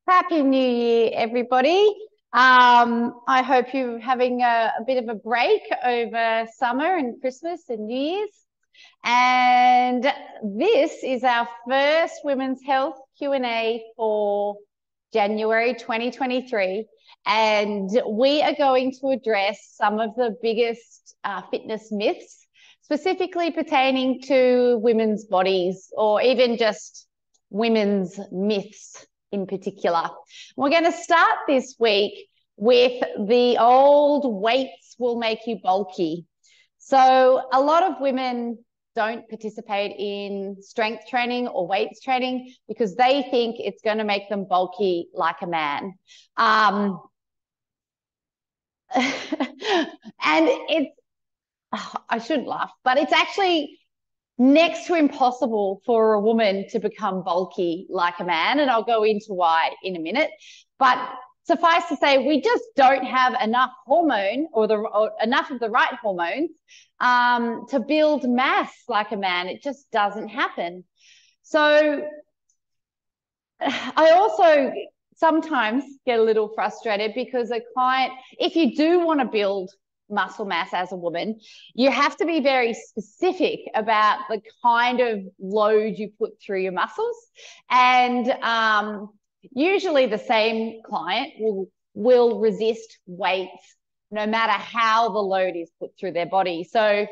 Happy New Year, everybody. I hope you're having a bit of a break over summer and Christmas and New Year's. And this is our first Women's Health Q&A for January 2023. And we are going to address some of the biggest fitness myths, specifically pertaining to women's bodies or even just women's myths in particular. We're going to start this week with the old weights will make you bulky. So a lot of women don't participate in strength training or weights training because they think it's going to make them bulky like a man. And it's, I shouldn't laugh, but it's actually next to impossible for a woman to become bulky like a man. And I'll go into why in a minute. But suffice to say, we just don't have enough hormone or enough of the right hormones to build mass like a man. It just doesn't happen. So I also sometimes get a little frustrated because a client, if you do want to build muscle mass as a woman, you have to be very specific about the kind of load you put through your muscles. And usually the same client will resist weights no matter how the load is put through their body. So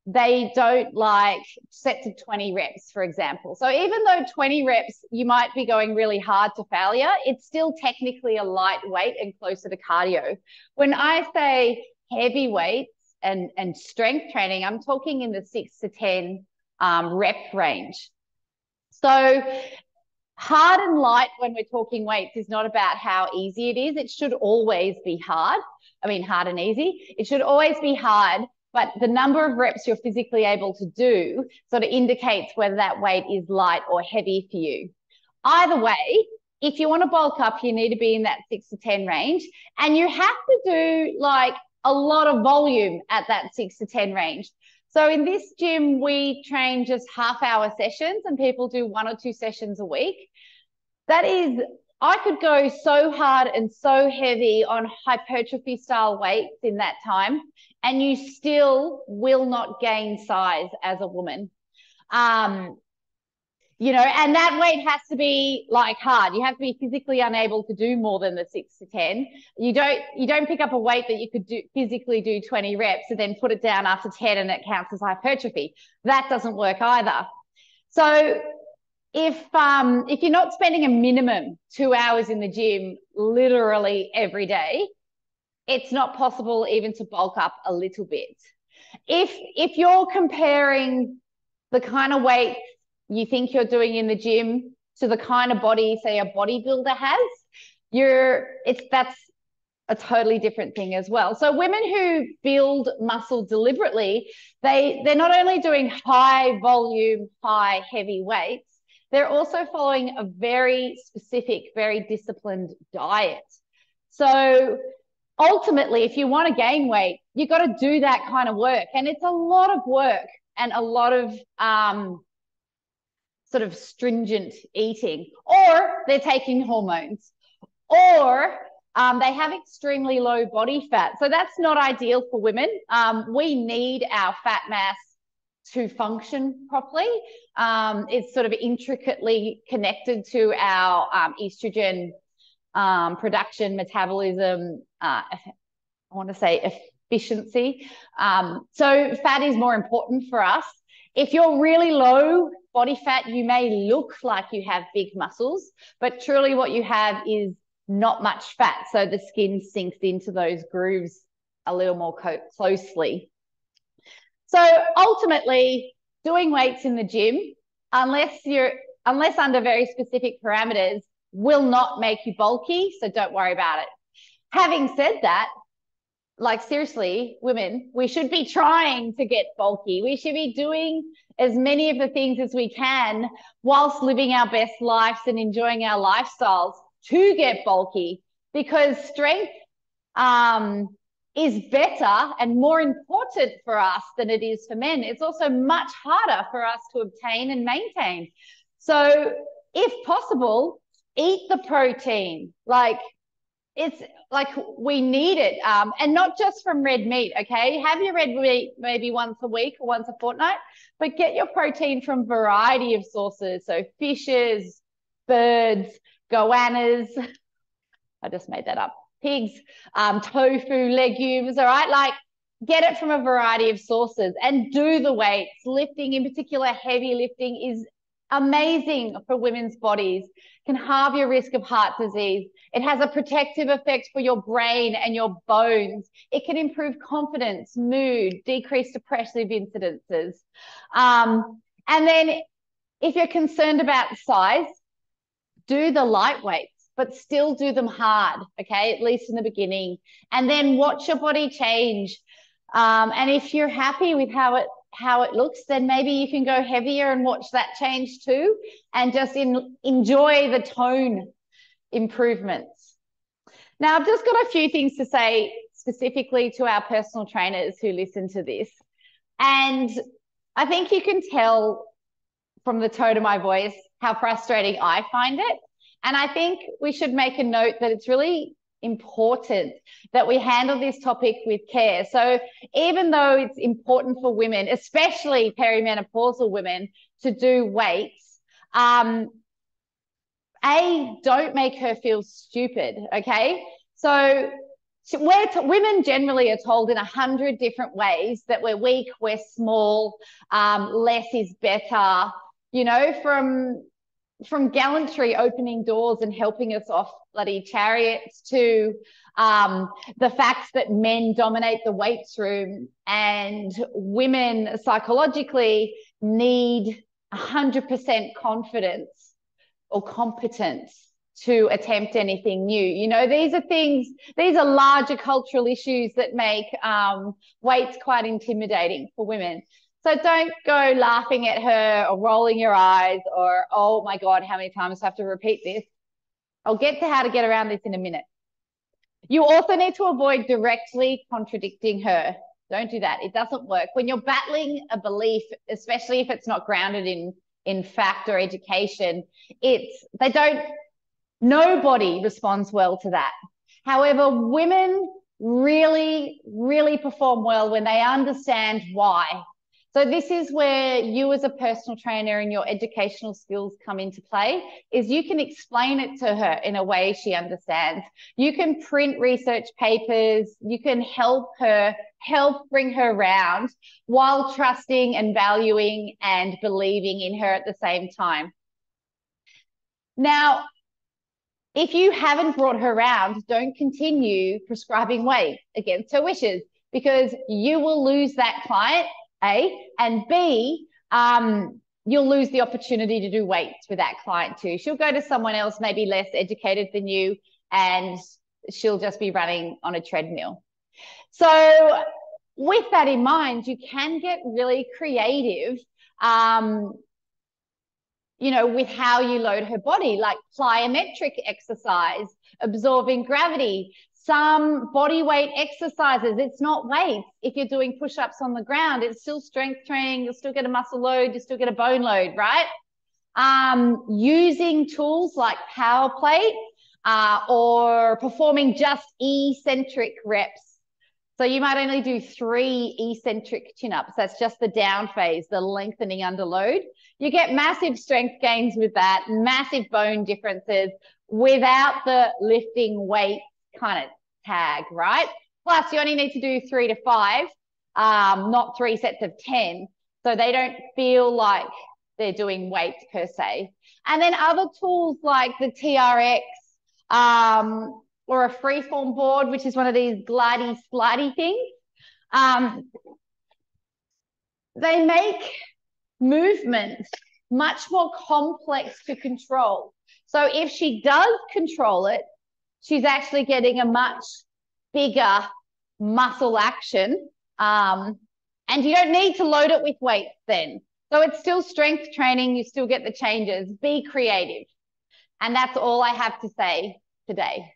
they don't like sets of 20 reps, for example. So even though 20 reps, you might be going really hard to failure, it's still technically a lightweight and closer to cardio. When I say heavy weights and strength training, I'm talking in the 6 to 10 rep range. So hard and light when we're talking weights is not about how easy it is. It should always be hard. I mean, hard and easy. It should always be hard, but the number of reps you're physically able to do sort of indicates whether that weight is light or heavy for you. Either way, if you want to bulk up, you need to be in that 6 to 10 range, and you have to do like a lot of volume at that 6 to 10 range. So in this gym, we train just half-hour sessions and people do 1 or 2 sessions a week. That is, I could go so hard and so heavy on hypertrophy style weights in that time, and you still will not gain size as a woman. You know, and that weight has to be like hard. You have to be physically unable to do more than the 6 to 10. You don't pick up a weight that you could physically do 20 reps and then put it down after 10 and it counts as hypertrophy. That doesn't work either. So if you're not spending a minimum 2 hours in the gym literally every day, it's not possible even to bulk up a little bit. If you're comparing the kind of weight you think you're doing in the gym to the kind of body, say, a bodybuilder has, that's a totally different thing as well. So women who build muscle deliberately, they're not only doing high volume, high heavy weights, they're also following a very specific, very disciplined diet. So ultimately, if you want to gain weight, you've got to do that kind of work. And it's a lot of work and a lot of sort of stringent eating, or they're taking hormones, or they have extremely low body fat. So that's not ideal for women. We need our fat mass to function properly. It's sort of intricately connected to our estrogen production, metabolism, I want to say efficiency. So fat is more important for us. If you're really low body fat, you may look like you have big muscles, but truly what you have is not much fat. So the skin sinks into those grooves a little more closely. So ultimately, doing weights in the gym, unless under very specific parameters, will not make you bulky. So don't worry about it. Having said that, like seriously, women, we should be trying to get bulky. We should be doing as many of the things as we can whilst living our best lives and enjoying our lifestyles to get bulky, because strength is better and more important for us than it is for men. It's also much harder for us to obtain and maintain. So if possible, eat the protein. Like, it's like we need it. And not just from red meat, okay? Have your red meat maybe once a week or once a fortnight, but get your protein from a variety of sources. So fishes, birds, goannas, I just made that up, pigs, tofu, legumes, all right? Like, get it from a variety of sources and do the weights. Lifting, in particular, heavy lifting, is amazing for women's bodies, can halve your risk of heart disease. It has a protective effect for your brain and your bones. It can improve confidence, mood, decrease depressive incidences. And then if you're concerned about size, do the light weights, but still do them hard, okay, at least in the beginning. And then watch your body change. And if you're happy with how it looks, then maybe you can go heavier and watch that change too, and just enjoy the tone improvements. Now, I've just got a few things to say specifically to our personal trainers who listen to this. And I think you can tell from the tone of my voice how frustrating I find it. And I think we should make a note that it's really important that we handle this topic with care. So even though it's important for women, especially perimenopausal women, to do weights, don't make her feel stupid, okay? So women generally are told in 100 different ways that we're weak, we're small, less is better, you know, from gallantry opening doors and helping us off bloody chariots to the fact that men dominate the weights room and women psychologically need 100% confidence or competence to attempt anything new. You know, these are larger cultural issues that make weights quite intimidating for women. So don't go laughing at her or rolling your eyes or, oh my God, how many times do I have to repeat this? I'll get to how to get around this in a minute. You also need to avoid directly contradicting her. Don't do that. It doesn't work. When you're battling a belief, especially if it's not grounded in fact or education, nobody responds well to that. However, women really, really perform well when they understand why. So this is where you as a personal trainer and your educational skills come into play, is you can explain it to her in a way she understands. You can print research papers, you can help bring her around while trusting and valuing and believing in her at the same time. Now, if you haven't brought her around, don't continue prescribing weight against her wishes, because you will lose that client, A, and B, you'll lose the opportunity to do weights with that client too. She'll go to someone else, maybe less educated than you, and she'll just be running on a treadmill. So with that in mind, you can get really creative, you know, with how you load her body, like plyometric exercise, absorbing gravity, some body weight exercises. It's not weights. If you're doing push-ups on the ground, it's still strength training. You'll still get a muscle load. You still get a bone load, right? Using tools like power plate or performing just eccentric reps. So you might only do 3 eccentric chin-ups. That's just the down phase, the lengthening under load. You get massive strength gains with that, massive bone differences without the lifting weight kind of tag, right? Plus, you only need to do 3 to 5, not 3 sets of 10. So they don't feel like they're doing weights per se. And then other tools like the TRX, or a freeform board, which is one of these glidey, slidey things. They make movements much more complex to control. So if she does control it, she's actually getting a much bigger muscle action. And you don't need to load it with weights then. So it's still strength training. You still get the changes. Be creative. And that's all I have to say today.